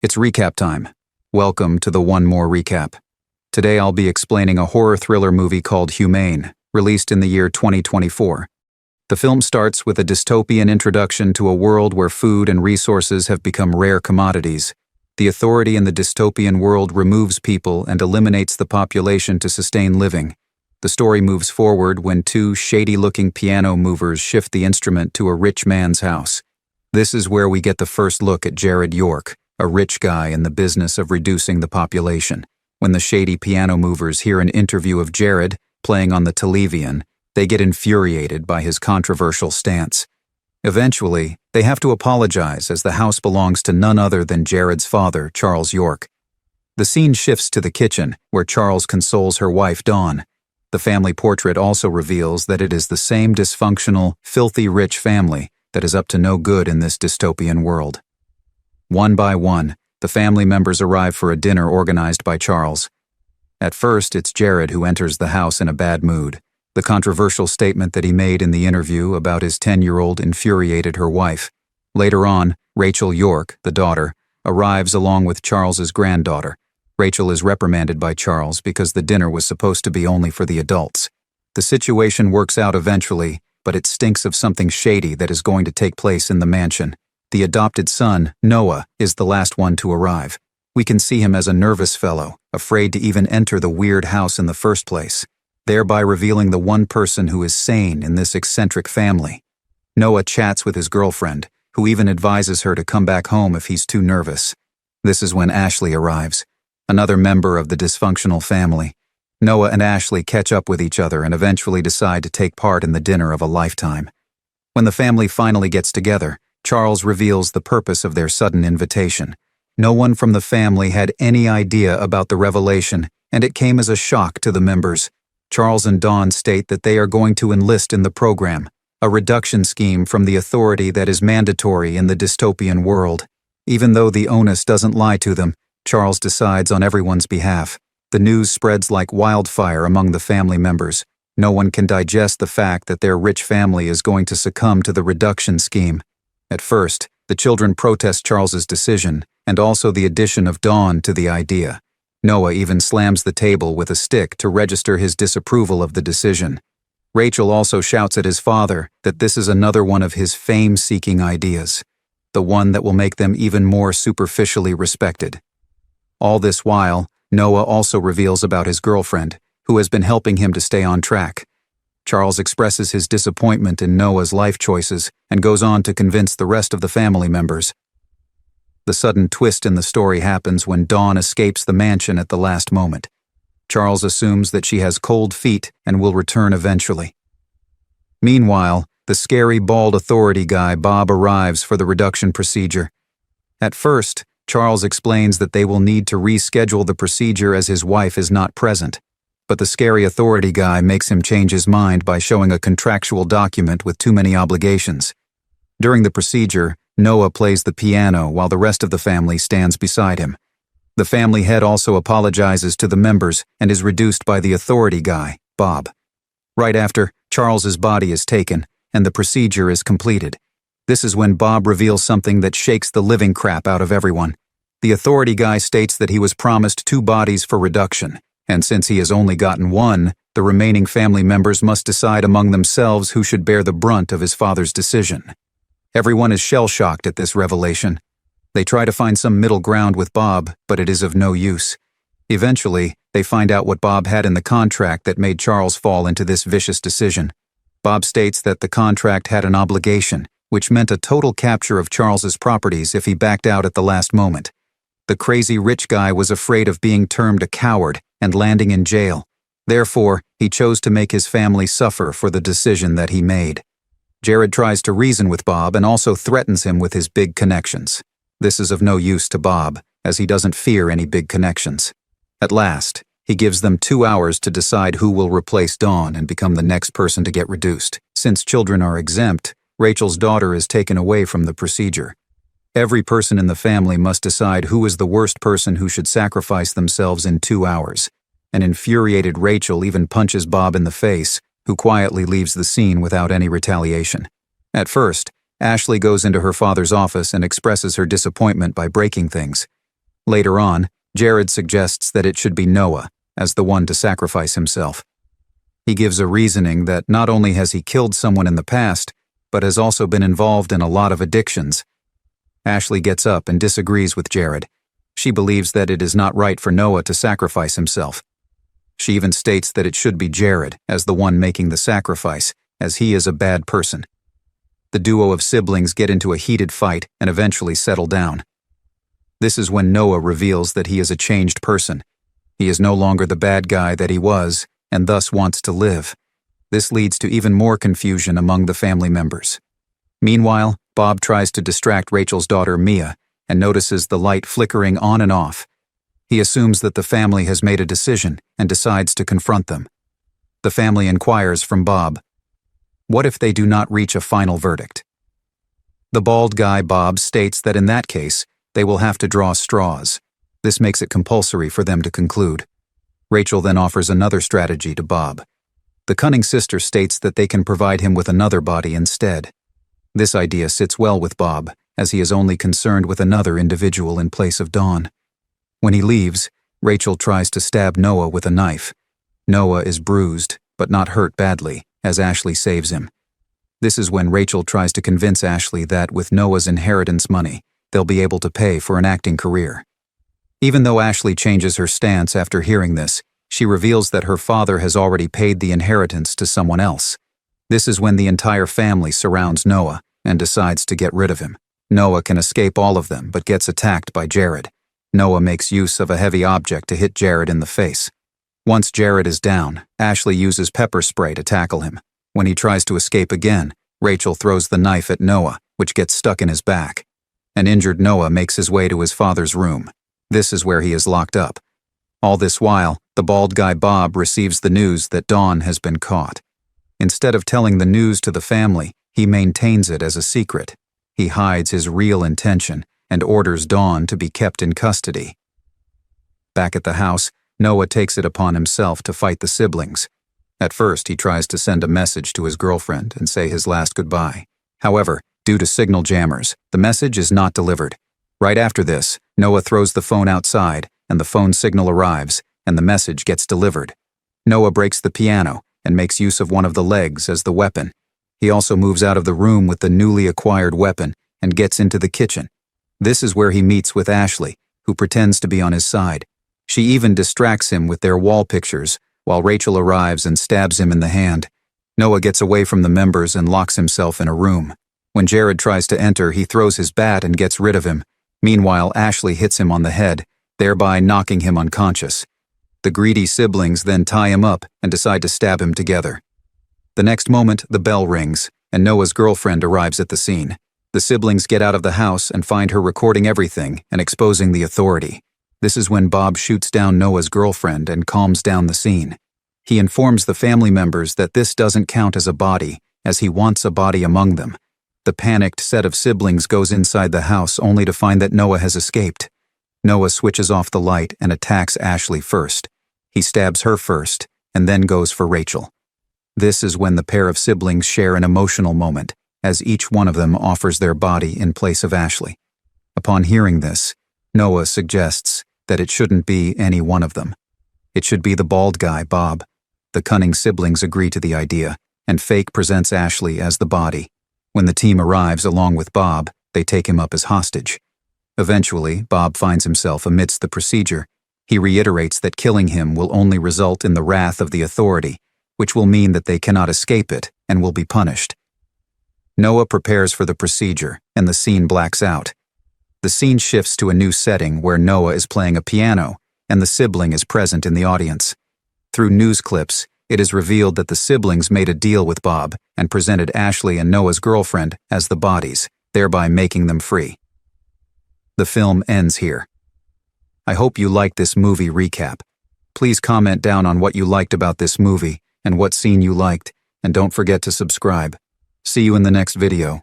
It's recap time. Welcome to the One More Recap. Today I'll be explaining a horror thriller movie called Humane, released in the year 2024. The film starts with a dystopian introduction to a world where food and resources have become rare commodities. The authority in the dystopian world removes people and eliminates the population to sustain living. The story moves forward when two shady-looking piano movers shift the instrument to a rich man's house. This is where we get the first look at Jared York, a rich guy in the business of reducing the population. When the shady piano movers hear an interview of Jared playing on the television, they get infuriated by his controversial stance. Eventually, they have to apologize as the house belongs to none other than Jared's father, Charles York. The scene shifts to the kitchen, where Charles consoles her wife, Dawn. The family portrait also reveals that it is the same dysfunctional, filthy rich family that is up to no good in this dystopian world. One by one, the family members arrive for a dinner organized by Charles. At first, it's Jared who enters the house in a bad mood. The controversial statement that he made in the interview about his 10-year-old infuriated her wife. Later on, Rachel York, the daughter, arrives along with Charles's granddaughter. Rachel is reprimanded by Charles because the dinner was supposed to be only for the adults. The situation works out eventually, but it stinks of something shady that is going to take place in the mansion. The adopted son, Noah, is the last one to arrive. We can see him as a nervous fellow, afraid to even enter the weird house in the first place, thereby revealing the one person who is sane in this eccentric family. Noah chats with his girlfriend, who even advises her to come back home if he's too nervous. This is when Ashley arrives, another member of the dysfunctional family. Noah and Ashley catch up with each other and eventually decide to take part in the dinner of a lifetime. When the family finally gets together, Charles reveals the purpose of their sudden invitation. No one from the family had any idea about the revelation, and it came as a shock to the members. Charles and Dawn state that they are going to enlist in the program, a reduction scheme from the authority that is mandatory in the dystopian world. Even though the onus doesn't lie to them, Charles decides on everyone's behalf. The news spreads like wildfire among the family members. No one can digest the fact that their rich family is going to succumb to the reduction scheme. At first, the children protest Charles's decision, and also the addition of Dawn to the idea. Noah even slams the table with a stick to register his disapproval of the decision. Rachel also shouts at his father that this is another one of his fame-seeking ideas, the one that will make them even more superficially respected. All this while, Noah also reveals about his girlfriend, who has been helping him to stay on track. Charles expresses his disappointment in Noah's life choices and goes on to convince the rest of the family members. The sudden twist in the story happens when Dawn escapes the mansion at the last moment. Charles assumes that she has cold feet and will return eventually. Meanwhile, the scary bald authority guy Bob arrives for the reduction procedure. At first, Charles explains that they will need to reschedule the procedure as his wife is not present. But the scary authority guy makes him change his mind by showing a contractual document with too many obligations. During the procedure, Noah plays the piano while the rest of the family stands beside him. The family head also apologizes to the members and is reduced by the authority guy, Bob. Right after, Charles's body is taken, and the procedure is completed. This is when Bob reveals something that shakes the living crap out of everyone. The authority guy states that he was promised 2 bodies for reduction, and since he has only gotten 1, the remaining family members must decide among themselves who should bear the brunt of his father's decision. Everyone is shell-shocked at this revelation. They try to find some middle ground with Bob, but it is of no use. Eventually, they find out what Bob had in the contract that made Charles fall into this vicious decision. Bob states that the contract had an obligation, which meant a total capture of Charles's properties if he backed out at the last moment. The crazy rich guy was afraid of being termed a coward and landing in jail. Therefore, he chose to make his family suffer for the decision that he made. Jared tries to reason with Bob and also threatens him with his big connections. This is of no use to Bob, as he doesn't fear any big connections. At last, he gives them 2 hours to decide who will replace Dawn and become the next person to get reduced. Since children are exempt, Rachel's daughter is taken away from the procedure. Every person in the family must decide who is the worst person who should sacrifice themselves in 2 hours. An infuriated Rachel even punches Bob in the face, who quietly leaves the scene without any retaliation. At first, Ashley goes into her father's office and expresses her disappointment by breaking things. Later on, Jared suggests that it should be Noah as the one to sacrifice himself. He gives a reasoning that not only has he killed someone in the past, but has also been involved in a lot of addictions. Ashley gets up and disagrees with Jared. She believes that it is not right for Noah to sacrifice himself. She even states that it should be Jared as the one making the sacrifice, as he is a bad person. The duo of siblings get into a heated fight and eventually settle down. This is when Noah reveals that he is a changed person. He is no longer the bad guy that he was, and thus wants to live. This leads to even more confusion among the family members. Meanwhile, Bob tries to distract Rachel's daughter Mia and notices the light flickering on and off. He assumes that the family has made a decision and decides to confront them. The family inquires from Bob, "What if they do not reach a final verdict?" The bald guy Bob states that in that case, they will have to draw straws. This makes it compulsory for them to conclude. Rachel then offers another strategy to Bob. The cunning sister states that they can provide him with another body instead. This idea sits well with Bob, as he is only concerned with another individual in place of Dawn. When he leaves, Rachel tries to stab Noah with a knife. Noah is bruised, but not hurt badly, as Ashley saves him. This is when Rachel tries to convince Ashley that with Noah's inheritance money, they'll be able to pay for an acting career. Even though Ashley changes her stance after hearing this, she reveals that her father has already paid the inheritance to someone else. This is when the entire family surrounds Noah and decides to get rid of him. Noah can escape all of them, but gets attacked by Jared. Noah makes use of a heavy object to hit Jared in the face. Once Jared is down, Ashley uses pepper spray to tackle him. When he tries to escape again, Rachel throws the knife at Noah, which gets stuck in his back. An injured Noah makes his way to his father's room. This is where he is locked up. All this while, the bald guy Bob receives the news that Dawn has been caught. Instead of telling the news to the family, he maintains it as a secret. He hides his real intention and orders Dawn to be kept in custody. Back at the house, Noah takes it upon himself to fight the siblings. At first, he tries to send a message to his girlfriend and say his last goodbye. However, due to signal jammers, the message is not delivered. Right after this, Noah throws the phone outside, and the phone signal arrives, and the message gets delivered. Noah breaks the piano and makes use of one of the legs as the weapon. He also moves out of the room with the newly acquired weapon and gets into the kitchen. This is where he meets with Ashley, who pretends to be on his side. She even distracts him with their wall pictures, while Rachel arrives and stabs him in the hand. Noah gets away from the members and locks himself in a room. When Jared tries to enter, he throws his bat and gets rid of him. Meanwhile, Ashley hits him on the head, thereby knocking him unconscious. The greedy siblings then tie him up and decide to stab him together. The next moment, the bell rings, and Noah's girlfriend arrives at the scene. The siblings get out of the house and find her recording everything and exposing the authority. This is when Bob shoots down Noah's girlfriend and calms down the scene. He informs the family members that this doesn't count as a body, as he wants a body among them. The panicked set of siblings goes inside the house only to find that Noah has escaped. Noah switches off the light and attacks Ashley first. He stabs her first, and then goes for Rachel. This is when the pair of siblings share an emotional moment, as each one of them offers their body in place of Ashley. Upon hearing this, Noah suggests that it shouldn't be any one of them. It should be the bald guy, Bob. The cunning siblings agree to the idea, and Fake presents Ashley as the body. When the team arrives along with Bob, they take him up as hostage. Eventually, Bob finds himself amidst the procedure. He reiterates that killing him will only result in the wrath of the authority, which will mean that they cannot escape it and will be punished. Noah prepares for the procedure, and the scene blacks out. The scene shifts to a new setting where Noah is playing a piano, and the sibling is present in the audience. Through news clips, it is revealed that the siblings made a deal with Bob and presented Ashley and Noah's girlfriend as the bodies, thereby making them free. The film ends here. I hope you liked this movie recap. Please comment down on what you liked about this movie and what scene you liked, and don't forget to subscribe. See you in the next video.